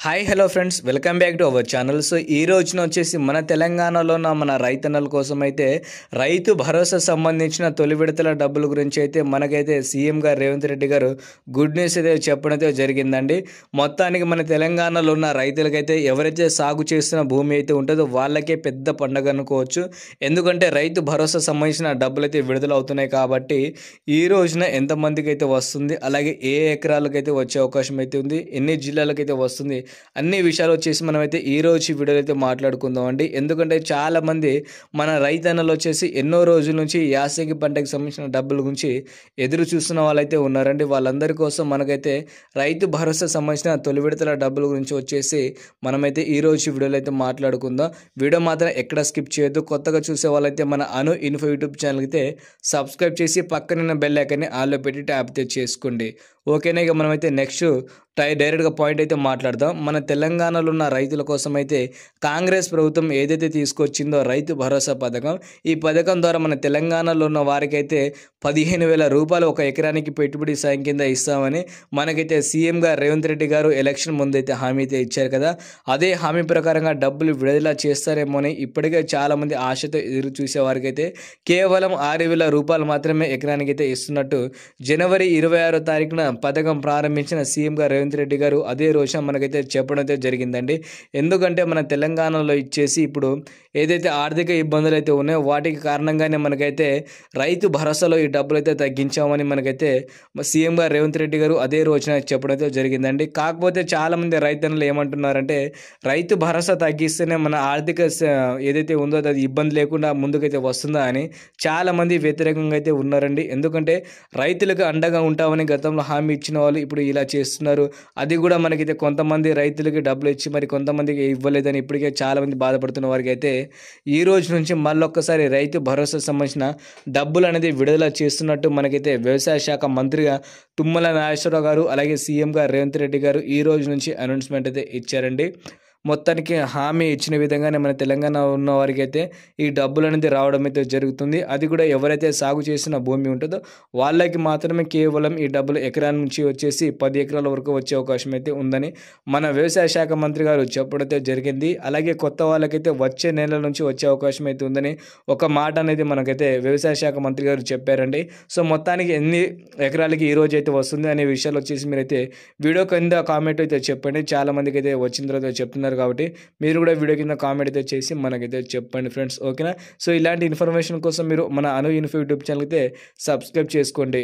Hi hello friends, welcome back to our channel. So ఈ రోజున వచ్చేసి మన తెలంగాణలో ఉన్న మన రైతన్నల కోసం అయితే రైతు భరోసా సంబంధించిన తొలి విడతల డబ్బుల గురించి అయితే మనకైతే సీఎం గారు రేవంత్ రెడ్డి గారు గుడ్ న్యూస్ అయితే చెప్పడం అయితే జరిగిందండి. మొత్తానికి మన తెలంగాణలో ఉన్న రైతులకైతే ఎవరైతే సాగు చేస్తున్న భూమి అయితే ఉంటుందో వాళ్ళకే పెద్ద పండగ అనుకోవచ్చు. ఎందుకంటే రైతు భరోసా సంబంధించిన డబ్బులు అయితే విడుదల అవుతున్నాయి కాబట్టి ఈ రోజున ఎంతమందికి అయితే వస్తుంది, అలాగే ఏ ఎకరాలకైతే వచ్చే అవకాశం అయితే ఉంది, ఎన్ని జిల్లాలకైతే వస్తుంది, అన్ని విషయాలు వచ్చేసి మనమైతే ఈ రోజు వీడియోలో అయితే మాట్లాడుకుందాం అండి. ఎందుకంటే చాలామంది మన రైతన్నలు వచ్చేసి ఎన్నో రోజుల నుంచి యాసంగి పంటకు సంబంధించిన డబ్బుల గురించి ఎదురు చూస్తున్న వాళ్ళైతే ఉన్నారండి. వాళ్ళందరి కోసం మనకైతే రైతు భరోసా సంబంధించిన తొలి విడతల డబ్బుల గురించి వచ్చేసి మనమైతే ఈ రోజు వీడియోలో అయితే మాట్లాడుకుందాం. వీడియో మాత్రం ఎక్కడ స్కిప్ చేయొద్దు. కొత్తగా చూసే వాళ్ళైతే మన అను ఇన్ఫో యూట్యూబ్ ఛానల్కి అయితే సబ్స్క్రైబ్ చేసి పక్కన బెల్ ఐకాన్ని ఆన్లో పెట్టి ట్యాప్ అయితే చేసుకోండి. ఓకేనా, ఇక మనమైతే నెక్స్ట్ డైరెక్ట్గా పాయింట్ అయితే మాట్లాడదాం. మన తెలంగాణలో ఉన్న రైతుల కోసం అయితే కాంగ్రెస్ ప్రభుత్వం ఏదైతే తీసుకొచ్చిందో రైతు భరోసా పథకం, ఈ పథకం ద్వారా మన తెలంగాణలో ఉన్న వారికైతే 15,000 రూపాయలు ఒక ఎకరానికి పెట్టుబడి సాయం కింద ఇస్తామని మనకైతే సీఎం గారు రేవంత్ రెడ్డి గారు ఎలక్షన్ ముందైతే హామీ అయితే ఇచ్చారు కదా. అదే హామీ ప్రకారంగా డబ్బులు విడుదల చేస్తారేమో అని ఇప్పటికే చాలామంది ఆశతో ఎదురు చూసే వారికైతే కేవలం 6,000 రూపాయలు మాత్రమే ఎకరానికి అయితే ఇస్తున్నట్టు జనవరి 26వ తారీఖున పథకం ప్రారంభించిన సీఎం గారు రేవంత్ రెడ్డి గారు అదే రోజున మనకైతే చెప్పడం అయితే జరిగిందండి. ఎందుకంటే మన తెలంగాణలో ఇచ్చేసి ఇప్పుడు ఏదైతే ఆర్థిక ఇబ్బందులు అయితే ఉన్నాయో వాటికి కారణంగానే మనకైతే రైతు భరోసాలో ఈ డబ్బులు అయితే తగ్గించామని మనకైతే సీఎం గారు రేవంత్ రెడ్డి గారు అదే రోజున చెప్పడం అయితే జరిగిందండి. కాకపోతే చాలామంది రైతన్నులు ఏమంటున్నారంటే రైతు భరోసా తగ్గిస్తేనే మన ఆర్థిక ఏదైతే ఉందో అది ఇబ్బంది లేకుండా ముందుకైతే వస్తుందా అని చాలామంది వ్యతిరేకంగా అయితే ఉన్నారండి. ఎందుకంటే రైతులకు అండగా ఉంటామని గతంలో హామీ ఇచ్చిన వాళ్ళు ఇప్పుడు ఇలా చేస్తున్నారు. అది కూడా మనకైతే కొంతమంది రైతులకి డబ్బులు ఇచ్చి మరి కొంతమందికి ఇవ్వలేదని ఇప్పటికే చాలామంది బాధపడుతున్న వారికి అయితే ఈ రోజు నుంచి మళ్ళొక్కసారి రైతు భరోసా సంబంధించిన డబ్బులు అనేది విడుదల చేస్తున్నట్టు మనకైతే వ్యవసాయ శాఖ మంత్రిగా తుమ్మల నాగేశ్వరరావు గారు అలాగే సీఎం గారు రేవంత్ రెడ్డి గారు ఈ రోజు నుంచి అనౌన్స్మెంట్ అయితే ఇచ్చారండి. మొత్తానికి హామీ ఇచ్చిన విధంగానే మన తెలంగాణ ఉన్న వారికి అయితే ఈ డబ్బులు అనేది రావడం అయితే జరుగుతుంది. అది కూడా ఎవరైతే సాగు చేసిన భూమి ఉంటుందో వాళ్ళకి మాత్రమే కేవలం ఈ డబ్బులు ఎకరా నుంచి వచ్చేసి 10 ఎకరాల వరకు వచ్చే అవకాశం అయితే ఉందని మన వ్యవసాయ శాఖ మంత్రి గారు చెప్పడం జరిగింది. అలాగే కొత్త వాళ్ళకైతే వచ్చే నెల నుంచి వచ్చే అవకాశం అయితే ఉందని ఒక మాట అనేది మనకైతే వ్యవసాయ శాఖ మంత్రి గారు చెప్పారండి. సో మొత్తానికి ఎన్ని ఎకరాలకి ఈ రోజు అయితే వస్తుంది అనే విషయాలు వచ్చేసి మీరైతే వీడియో కింద కామెంట్ అయితే చెప్పండి. చాలా మందికి అయితే వచ్చిన తర్వాత చెప్తున్నారు కాబట్టి మీరు కూడా వీడియో కింద కామెంట్ అయితే చేసి మనకైతే చెప్పండి ఫ్రెండ్స్. ఓకేనా, సో ఇలాంటి ఇన్ఫర్మేషన్ కోసం మీరు మన అను ఇన్ఫో యూట్యూబ్ ఛానల్ అయితే సబ్స్క్రైబ్ చేసుకోండి.